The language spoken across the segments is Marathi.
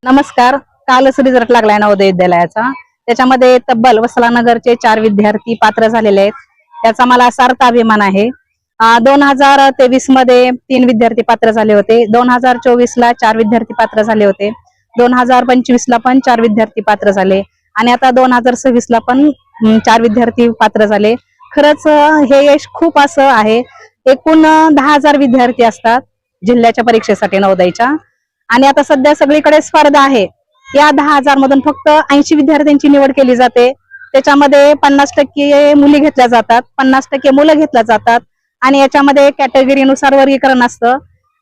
नमस्कार. कालच रिझल्ट लागलाय नवोदय विद्यालयाचा. त्याच्यामध्ये तब्बल वसलानगरचे 4 विद्यार्थी पात्र झालेले आहेत. त्याचा मला सार्थ अभिमान आहे. 2023 मध्ये 3 विद्यार्थी पात्र झाले होते. 2024 ला 4 विद्यार्थी पात्र झाले होते. 2025 ला पण 4 विद्यार्थी पात्र झाले आणि आता 2026 ला पण 4 विद्यार्थी पात्र झाले. खरंच हे यश खूप असं आहे. एकूण 10,000 विद्यार्थी असतात जिल्ह्याच्या परीक्षेसाठी नवोदयच्या, आणि आता सध्या सगळीकडे स्पर्धा आहे. या 10,000 मधून फक्त 80 विद्यार्थ्यांची निवड केली जाते. त्याच्यामध्ये 50% मुली घेतल्या जातात, 50% मुलं घेतल्या जातात आणि याच्यामध्ये कॅटेगरीनुसार वर्गीकरण असतं.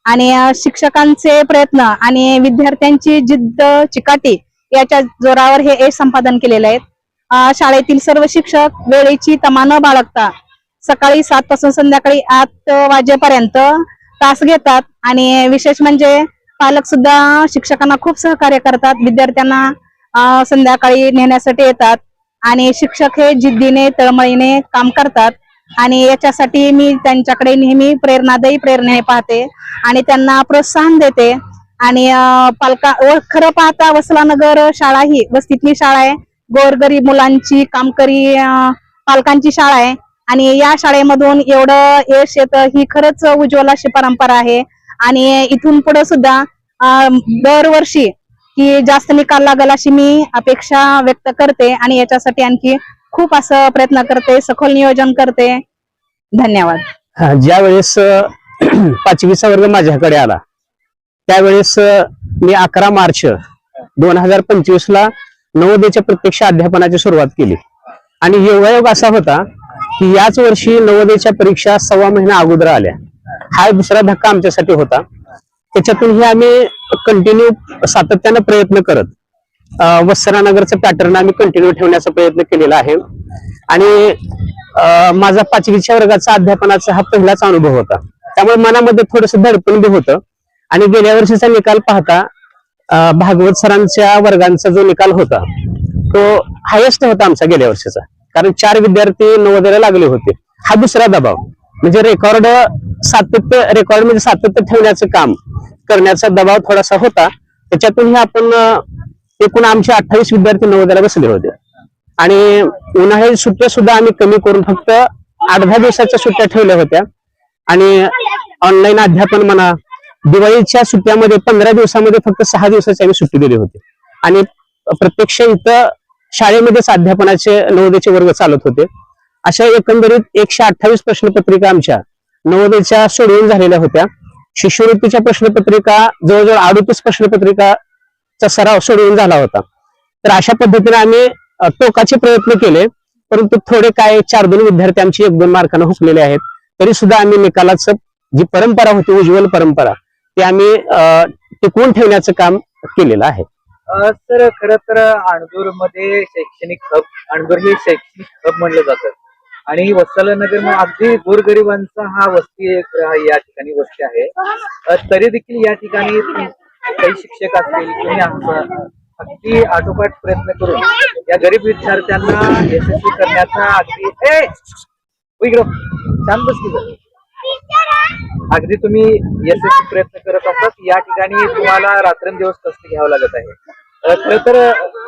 आणि शिक्षकांचे प्रयत्न आणि विद्यार्थ्यांची जिद्द चिकाटी याच्या जोरावर हे यश संपादन केलेले आहेत. शाळेतील सर्व शिक्षक वेळेची तमा न बाळगता सकाळी 7 पासून संध्याकाळी 8 वाजेपर्यंत तास घेतात आणि विशेष म्हणजे पालक सुद्धा शिक्षकांना खूप सहकार्य करतात. विद्यार्थ्यांना संध्याकाळी नेण्यासाठी येतात आणि शिक्षक हे जिद्दीने तळमळीने काम करतात आणि याच्यासाठी मी त्यांच्याकडे नेहमी प्रेरणेने पाहते आणि त्यांना प्रोत्साहन देते. आणि खरं पाहता वसलानगर शाळा ही वस्तीतली शाळा आहे. गोरगरीब मुलांची कामकरी पालकांची शाळा आहे आणि या शाळेमधून एवढं यश येतं ही खरंच उज्ज्वल अशी परंपरा आहे. आणि इथून पुढे सुद्धा दरवर्षी की जास्त निकाल लागेल अशी मी अपेक्षा व्यक्त करते आणि याच्यासाठी आणखी खूप असं प्रयत्न करते, सखोल नियोजन करते. धन्यवाद. ज्या वेळेस 5वीचा वर्ग माझ्याकडे आला त्यावेळेस मी 11 मार्च 2025 ला नवोदयच्या प्रत्यक्ष अध्यापनाची सुरुवात केली आणि योगायोग असा होता की याच वर्षी नवोदयच्या परीक्षा 1.25 महिना अगोदर आल्या. हा दुसरा धक्का आमच्यासाठी होता. त्याच्यातूनही आम्ही कंटिन्यू सातत्यानं प्रयत्न करत वसरानगरचं पॅटर्न आम्ही कंटिन्यू ठेवण्याचा प्रयत्न केलेला आहे. आणि माझा 5वीच्या वर्गाचा अध्यापनाचा हा पहिलाच अनुभव होता, त्यामुळे मनामध्ये थोडंसं धडपण बी होतं. आणि गेल्या वर्षीचा निकाल पाहता भागवत सरांच्या वर्गांचा जो निकाल होता तो हायेस्ट होता आमचा गेल्या वर्षीचा, कारण 4 विद्यार्थी नवोदयाला लागले होते. हा दुसरा दबाव म्हणजे रेकॉर्ड म्हणजे सातत्य ठेवण्याचं काम करण्याचा दबाव थोडासा होता. त्याच्यातूनही आपण एकूण आमचे 28 विद्यार्थी नवोदयाला बसले होते आणि उन्हाळ्याची सुट्ट्या सुद्धा आम्ही कमी करून फक्त 8-10 दिवसाच्या सुट्ट्या ठेवल्या होत्या. आणि ऑनलाईन अध्यापन म्हणा, दिवाळीच्या सुट्ट्यामध्ये 15 दिवसामध्ये फक्त 6 दिवसाची आम्ही सुट्टी दिली होती आणि प्रत्यक्ष इथं शाळेमध्येच अध्यापनाचे नवोदयचे वर्ग चालत होते. अशा एकंदरीत 128 प्रश्नपत्रिका आमच्या नवोदयच्या सोडवून झालेल्या होत्या. शिष्यवृत्तीच्या प्रश्नपत्रिका जवळजवळ 38 प्रश्नपत्रिकाचा सराव सोडवून झाला होता. तर अशा पद्धतीने आम्ही टोकाचे प्रयत्न केले, परंतु थोडे काय 4-2 विद्यार्थी आमची 1-2 मार्काने हुकलेले आहेत. तरी सुद्धा आम्ही निकालाचं जी परंपरा होती, उज्ज्वल परंपरा, ती आम्ही टिकवून ठेवण्याचं काम केलेलं आहे. सर, खरं तर अणदूर मध्ये शैक्षणिक हब, अणदूर हे शैक्षणिक हब म्हणलं जातं आणि वत्सलानगर मध्ये अगदी गोरगरिबांचा हा वस्ती या ठिकाणी वस्ती आहे. तरी देखील या ठिकाणी काही शिक्षक असतील तुम्ही अगदी आटोपाट प्रयत्न करून या गरीब विद्यार्थ्यांना यशस्वी करण्याचा अगदी तुम्ही यशस्वी प्रयत्न करत असतात. या ठिकाणी तुम्हाला रात्रंदिवस कष्ट घ्यावं लागत आहे. खरं तर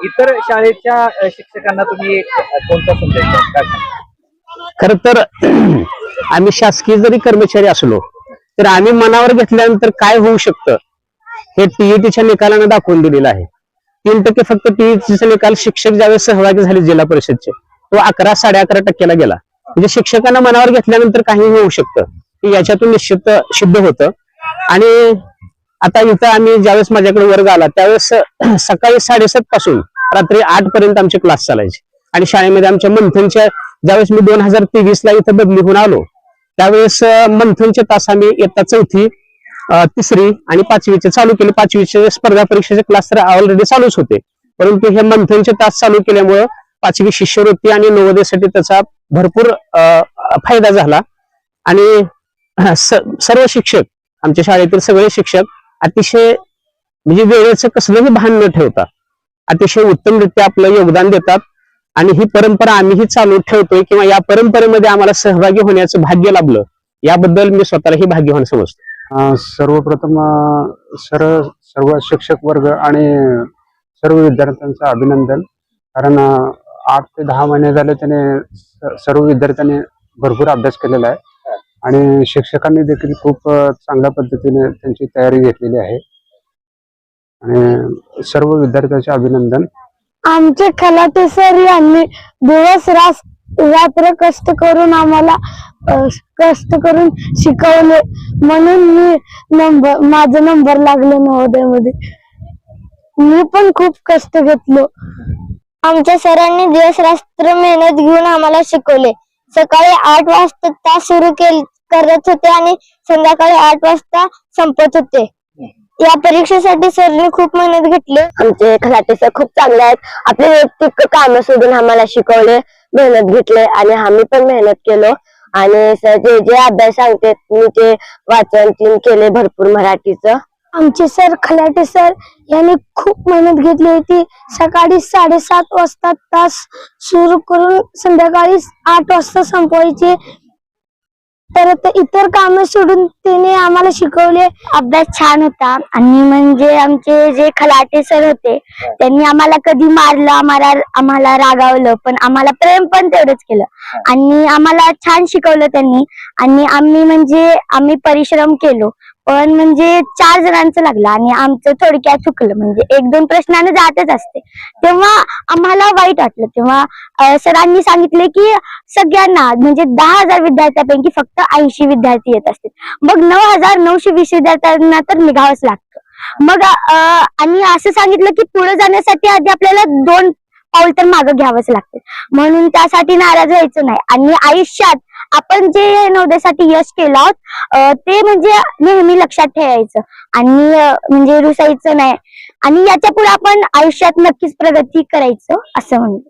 इतर शाळेच्या शिक्षकांना तुम्ही कोणता संदेश द्याल? खर तर आम्ही शासकीय जरी कर्मचारी असलो तर आम्ही मनावर घेतल्यानंतर काय होऊ शकतं हे टीईटीच्या निकालानं दाखवून दिलेलं आहे. 3% फक्त टीईटीचा निकाल शिक्षक ज्यावेळेस सहभागी झाले जिल्हा परिषदचे तो 11-11.5% गेला. म्हणजे शिक्षकांना मनावर घेतल्यानंतर काही होऊ शकतं याच्यातून निश्चित सिद्ध होतं. आणि आता इथं आम्ही ज्यावेळेस माझ्याकडे वर्ग आला त्यावेळेस सकाळी 7:30 पासून रात्री 8 पर्यंत आमचे क्लास चालायचे आणि शाळेमध्ये आमच्या मंथनच्या ज्यावेळेस मी 2023 ला इथं बदली होऊन आलो त्यावेळेस मंथनचे तास आम्ही इयत्ता 4थी, 3री आणि 5वीचे चालू केले. 5वीचे स्पर्धा परीक्षेचे क्लास तर ऑलरेडी चालूच होते, परंतु हे मंथनचे तास चालू केल्यामुळं 5वी शिष्यवृत्ती आणि नवोदयसाठी त्याचा भरपूर फायदा झाला. आणि सर्व शिक्षक, आमच्या शाळेतील सगळे शिक्षक अतिशय म्हणजे वेळेचं कसलंही भान न ठेवता अतिशय उत्तमरित्या आपलं योगदान देतात आणि ही परंपरा आम्हीही चालू ठेवतोय किंवा या परंपरेमध्ये आम्हाला सहभागी होण्याचं भाग्य लाभलं याबद्दल मी स्वतःलाही भाग्यवान समजतो. सर्वप्रथम सर्व शिक्षक वर्ग आणि सर्व विद्यार्थ्यांचं अभिनंदन. कारण 8 ते 10 महिने झाले त्याने सर्व विद्यार्थ्यांनी भरपूर अभ्यास केलेला आहे आणि शिक्षकांनी देखील खूप चांगल्या पद्धतीने त्यांची तयारी घेतलेली आहे आणि सर्व विद्यार्थ्यांचे अभिनंदन. आमचे खलाटे सर यांनी दिवस रात्र कष्ट करून आम्हाला कष्ट करून शिकवले, म्हणून माझा नंबर लागले नवोदयमध्ये. मी पण खूप कष्ट घेतलो. आमच्या सरांनी दिवस रात्र मेहनत घेऊन आम्हाला शिकवले. सकाळी 8 वाजता तास सुरू करत होते आणि संध्याकाळी 8 वाजता संपत होते. या परीक्षेसाठी सरने खूप मेहनत घेतली. आमचे खलाटे सर खूप चांगले आहेत. आपले वैयक्तिक काम सोडून आम्हाला शिकवले, मेहनत घेतले आणि आम्ही पण मेहनत केलो. आणि सर जे जे अभ्यास सांगते मी ते वाचन तीन केले भरपूर मराठीचं. आमचे सर खलाटे सर यांनी खूप मेहनत घेतली होती. सकाळी 7:30 वाजता तास सुरू करून संध्याकाळी 8 वाजता संपवायचे. तर इतर काम सोडून त्याने आम्हाला शिकवले. अभ्यास छान होता आणि म्हणजे आमचे जे खलाटे सर होते त्यांनी आम्हाला कधी मारलं, आम्हाला रागावलं, पण आम्हाला प्रेम पण तेवढंच केलं आणि आम्हाला छान शिकवलं त्यांनी. आणि आम्ही परिश्रम केलो, पण म्हणजे 4 जणांचं लागलं आणि आमचं थोडक्यात चुकलं, म्हणजे 1-2 प्रश्नाने जातच असते. तेव्हा आम्हाला वाईट वाटलं. तेव्हा सरांनी सांगितले की सगळ्यांना म्हणजे 10,000 विद्यार्थ्यांपैकी फक्त 80 विद्यार्थी येत असतील, मग 9,920 विद्यार्थ्यांना तर निघावंच लागतं. मग आणि असं सांगितलं की पुढे जाण्यासाठी आधी आपल्याला 2 पाऊल तर मागं घ्यावंच लागतं, म्हणून त्यासाठी नाराज व्हायचं नाही. आणि आयुष्यात आपण जे नवोदयसाठी यश केलं आहोत ते म्हणजे नेहमी लक्षात ठेवायचं आणि म्हणजे रुसायचं नाही आणि याच्या पुढे आपण आयुष्यात नक्कीच प्रगती करायचं असं म्हणतो.